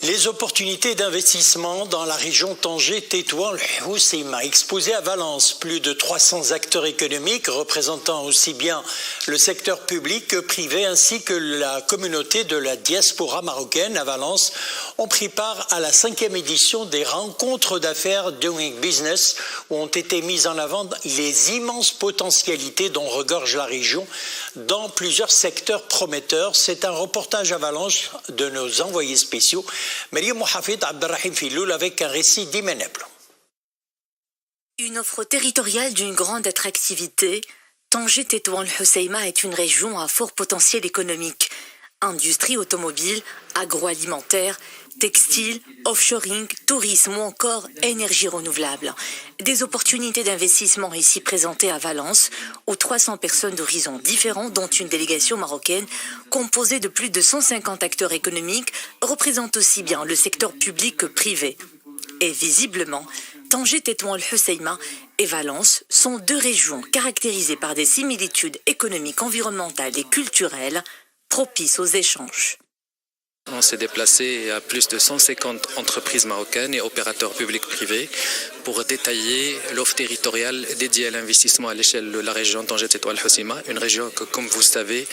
Les opportunités d'investissement dans la région Tanger-Tétouan-Hoceima, exposées à Valence. Plus de 300 acteurs économiques représentant aussi bien le secteur public que privé ainsi que la communauté de la diaspora marocaine à Valence ont pris part à la 5e édition des rencontres d'affaires Doing Business où ont été mises en avant les immenses potentialités dont regorge la région dans plusieurs secteurs prometteurs. C'est un reportage à Valence de nos envoyés spéciaux. Mariam Mohafid Abdelrahim Filoul avec un récit d'Imeneblo. Une offre territoriale d'une grande attractivité, Tanger-Tétouan-Hoceima est une région à fort potentiel économique. Industrie automobile, agroalimentaire, textile, offshoring, tourisme ou encore énergie renouvelable. Des opportunités d'investissement ici présentées à Valence, où 300 personnes d'horizons différents, dont une délégation marocaine composée de plus de 150 acteurs économiques, représentent aussi bien le secteur public que privé. Et visiblement, Tanger-Tétouan-Hoceima et Valence sont deux régions caractérisées par des similitudes économiques, environnementales et culturelles propices aux échanges. On s'est déplacé à plus de 150 entreprises marocaines et opérateurs publics-privés pour détailler l'offre territoriale dédiée à l'investissement à l'échelle de la région Tanger-Tétouan-Hoceima, une région que, comme vous savez,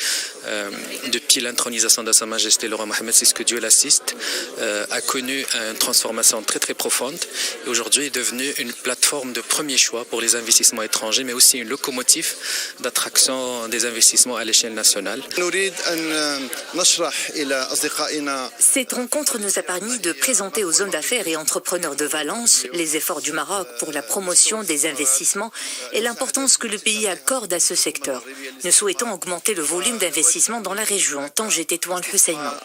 depuis l'intronisation de Sa Majesté le roi Mohammed VI, que Dieu l'assiste, a connu une transformation très très profonde et aujourd'hui est devenue une plateforme de premier choix pour les investissements étrangers, mais aussi une locomotive d'attraction des investissements à l'échelle nationale. Cette rencontre nous a permis de présenter aux hommes d'affaires et entrepreneurs de Valence les efforts du Maroc pour la promotion des investissements et l'importance que le pays accorde à ce secteur. Nous souhaitons augmenter le volume d'investissement dans la région Tanger-Tétouan-Hoceima.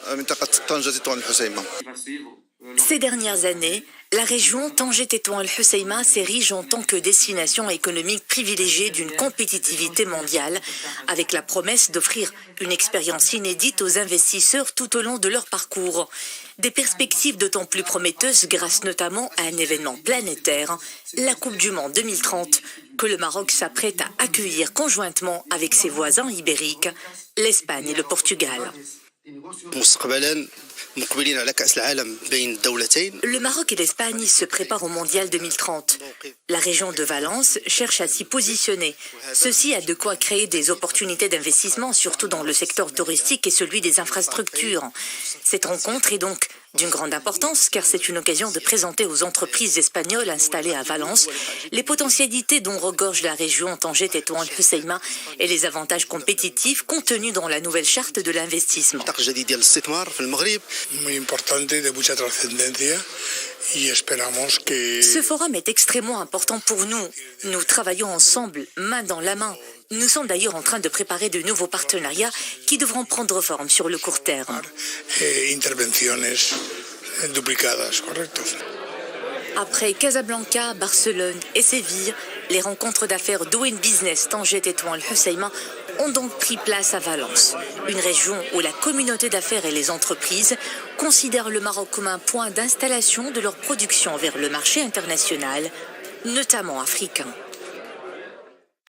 Ces dernières années, la région Tanger-Tétouan-Hoceima s'érige en tant que destination économique privilégiée d'une compétitivité mondiale, avec la promesse d'offrir une expérience inédite aux investisseurs tout au long de leur parcours. Des perspectives d'autant plus prometteuses grâce notamment à un événement planétaire, la Coupe du Monde 2030, que le Maroc s'apprête à accueillir conjointement avec ses voisins ibériques, l'Espagne et le Portugal. Le Maroc et l'Espagne se préparent au Mondial 2030. La région de Valence cherche à s'y positionner. Ceci a de quoi créer des opportunités d'investissement, surtout dans le secteur touristique et celui des infrastructures. Cette rencontre est donc d'une grande importance car c'est une occasion de présenter aux entreprises espagnoles installées à Valence les potentialités dont regorge la région Tanger-Tétouan-Hoceima et les avantages compétitifs contenus dans la nouvelle charte de l'investissement. Ce forum est extrêmement important pour nous. Nous travaillons ensemble, main dans la main. Nous sommes d'ailleurs en train de préparer de nouveaux partenariats qui devront prendre forme sur le court terme. Après Casablanca, Barcelone et Séville, les rencontres d'affaires Doing Business Tanger-Tétouan-Hoceima ont donc pris place à Valence, une région où la communauté d'affaires et les entreprises considèrent le Maroc comme un point d'installation de leur production vers le marché international, notamment africain.